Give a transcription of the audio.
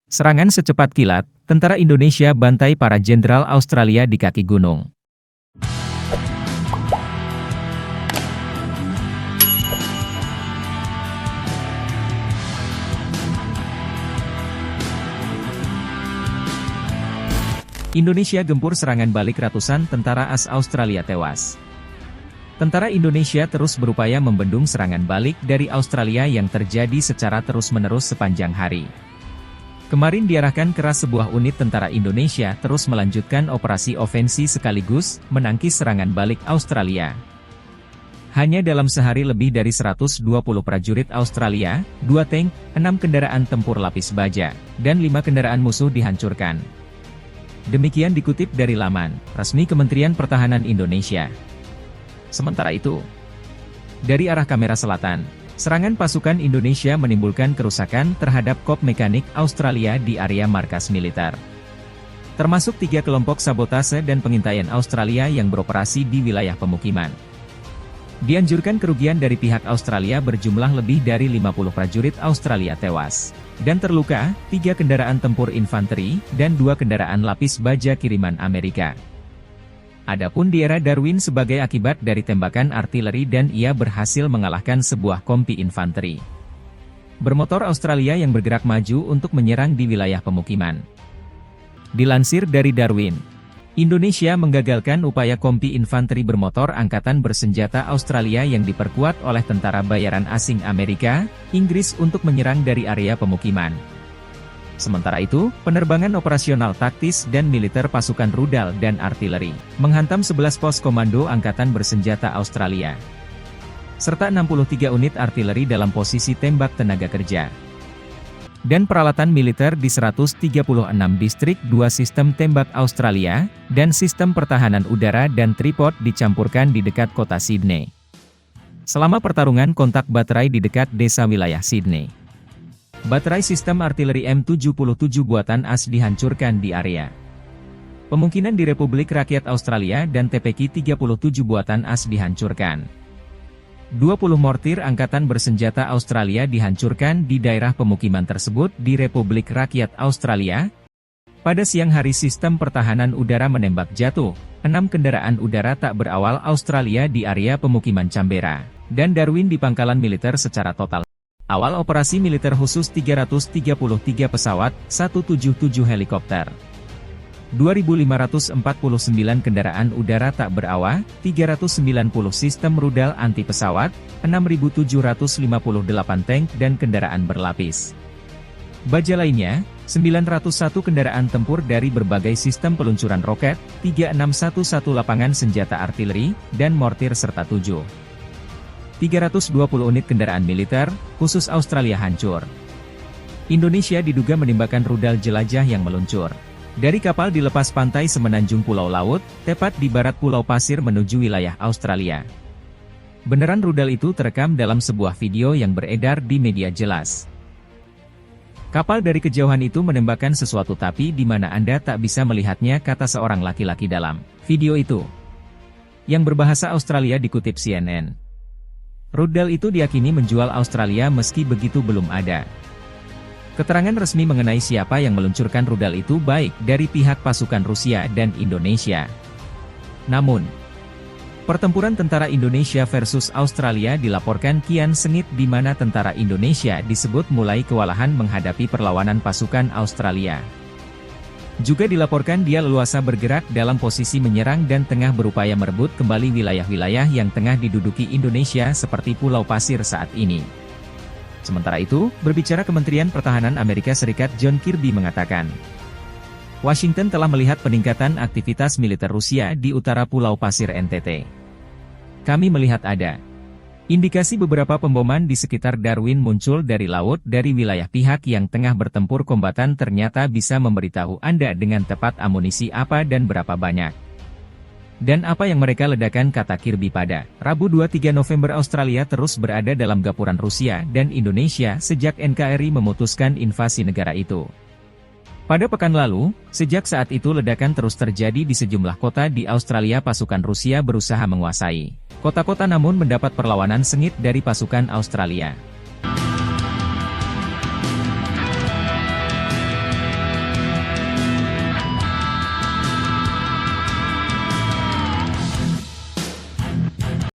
Serangan secepat kilat, tentara Indonesia bantai para jenderal Australia di kaki gunung. Indonesia gempur serangan balik, ratusan tentara AS Australia tewas. Tentara Indonesia terus berupaya membendung serangan balik dari Australia yang terjadi secara terus-menerus sepanjang hari. Kemarin diarahkan keras, sebuah unit tentara Indonesia terus melanjutkan operasi ofensi sekaligus menangkis serangan balik Australia. Hanya dalam sehari lebih dari 120 prajurit Australia, 2 tank, 6 kendaraan tempur lapis baja, dan 5 kendaraan musuh dihancurkan. Demikian dikutip dari laman resmi Kementerian Pertahanan Indonesia. Sementara itu, dari arah kamera selatan, serangan pasukan Indonesia menimbulkan kerusakan terhadap kop mekanik Australia di area markas militer. Termasuk 3 kelompok sabotase dan pengintaian Australia yang beroperasi di wilayah pemukiman. Dianjurkan kerugian dari pihak Australia berjumlah lebih dari 50 prajurit Australia tewas. Dan terluka, 3 kendaraan tempur infanteri, dan 2 kendaraan lapis baja kiriman Amerika. Adapun di era Darwin sebagai akibat dari tembakan artileri dan ia berhasil mengalahkan sebuah kompi infanteri bermotor Australia yang bergerak maju untuk menyerang di wilayah pemukiman. Dilansir dari Darwin, Indonesia menggagalkan upaya kompi infanteri bermotor angkatan bersenjata Australia yang diperkuat oleh tentara bayaran asing Amerika, Inggris untuk menyerang dari area pemukiman. Sementara itu, penerbangan operasional taktis dan militer pasukan rudal dan artileri menghantam 11 pos komando angkatan bersenjata Australia, serta 63 unit artileri dalam posisi tembak tenaga kerja, dan peralatan militer di 136 distrik. 2 sistem tembak Australia, dan sistem pertahanan udara dan tripod dicampurkan di dekat kota Sydney. Selama pertarungan kontak baterai di dekat desa wilayah Sydney. Baterai sistem artileri M77 buatan AS dihancurkan di area pemukiman di Republik Rakyat Australia dan TPQ-37 buatan AS dihancurkan. 20 mortir angkatan bersenjata Australia dihancurkan di daerah pemukiman tersebut di Republik Rakyat Australia. Pada siang hari sistem pertahanan udara menembak jatuh 6 kendaraan udara tak berawal Australia di area pemukiman Canberra dan Darwin di pangkalan militer secara total. Awal operasi militer khusus 333 pesawat, 177 helikopter, 2.549 kendaraan udara tak berawak, 390 sistem rudal anti pesawat, 6.758 tank dan kendaraan berlapis baja lainnya, 901 kendaraan tempur dari berbagai sistem peluncuran roket, 3611 lapangan senjata artileri, dan mortir serta 320 unit kendaraan militer, khusus Australia hancur. Indonesia diduga menembakkan rudal jelajah yang meluncur dari kapal di lepas pantai semenanjung Pulau Laut, tepat di barat Pulau Pasir menuju wilayah Australia. Beneran rudal itu terekam dalam sebuah video yang beredar di media jelas. Kapal dari kejauhan itu menembakkan sesuatu tapi di mana Anda tak bisa melihatnya, kata seorang laki-laki dalam video itu. Yang berbahasa Australia dikutip CNN. Rudal itu diyakini menjual Australia, meski begitu belum ada keterangan resmi mengenai siapa yang meluncurkan rudal itu baik dari pihak pasukan Rusia dan Indonesia. Namun, pertempuran tentara Indonesia versus Australia dilaporkan kian sengit di mana tentara Indonesia disebut mulai kewalahan menghadapi perlawanan pasukan Australia. Juga dilaporkan dia leluasa bergerak dalam posisi menyerang dan tengah berupaya merebut kembali wilayah-wilayah yang tengah diduduki Indonesia seperti Pulau Pasir saat ini. Sementara itu, berbicara Kementerian Pertahanan Amerika Serikat John Kirby mengatakan, Washington telah melihat peningkatan aktivitas militer Rusia di utara Pulau Pasir NTT. Kami melihat ada indikasi beberapa pemboman di sekitar Darwin muncul dari laut dari wilayah pihak yang tengah bertempur kombatan, ternyata bisa memberitahu Anda dengan tepat amunisi apa dan berapa banyak. Dan apa yang mereka ledakan, kata Kirby pada Rabu 23 November. Australia terus berada dalam gapuran Rusia dan Indonesia sejak NKRI memutuskan invasi negara itu. Pada pekan lalu, sejak saat itu ledakan terus terjadi di sejumlah kota di Australia. Pasukan Rusia berusaha menguasai kota-kota namun mendapat perlawanan sengit dari pasukan Australia.